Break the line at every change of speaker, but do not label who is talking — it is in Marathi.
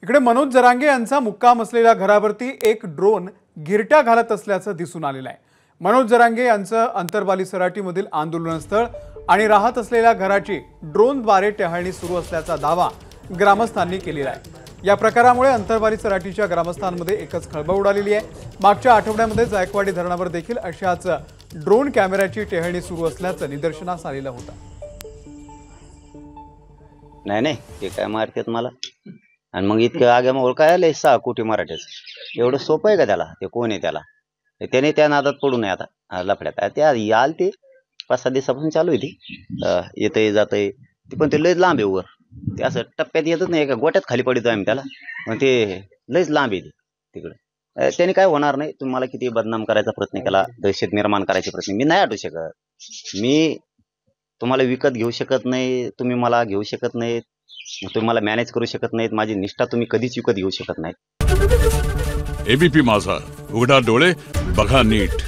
इकडे मनोज जरांगे यांचा मुक्काम असलेल्या घरावरती एक ड्रोन गिरट्या घालत असल्याचं दिसून आलेलं आहे। मनोज जरांगे यांचं अंतरवाली सराटीमधील आंदोलनस्थळ आणि राहत असलेल्या घराची ड्रोनद्वारे टहळणी सुरू असल्याचा दावा ग्रामस्थांनी केलेला आहे। या प्रकारामुळे अंतरवाली सराटीच्या ग्रामस्थांमध्ये एकच खळबळ उडालेली आहे। मागच्या आठवड्यामध्ये जायकवाडी धरणावर देखील अशाच ड्रोन कॅमेऱ्याची टहळणी सुरू असल्याचं निदर्शनास आलेलं होतं।
नाही ते काय मारतात मला आणि मग इतकं आगेमागोल काय आलंय 6 कोटी मराठ्याचं एवढं सोपं आहे का त्याला? ते कोण आहे त्याला? त्याने त्या नादात पडू नये आता लफड्यात त्या याल ते 5-6 दिवसापासून चालू आहे ती येतंय जातंय ते पण ते लयच लांब आहे वर ते असं टप्प्यात येतच नाही एका गोट्यात खाली पडतो आम्ही त्याला पण ते लयच लांब आहे तिकडे त्याने काय होणार नाही। तुम्ही मला किती बदनाम करायचा प्रयत्न केला दहशत निर्माण करायचे प्रयत्न मी नाही हटू शकत। मी तुम्हाला विकत घेऊ शकत नाही तुम्ही मला घेऊ शकत नाहीत तुम्ही मला मॅनेज करू शकत नाहीत माझी निष्ठा तुम्ही कधीच विकत घेऊ शकत नाहीत।
एबीपी माझा उघडा डोळे बघा नीट।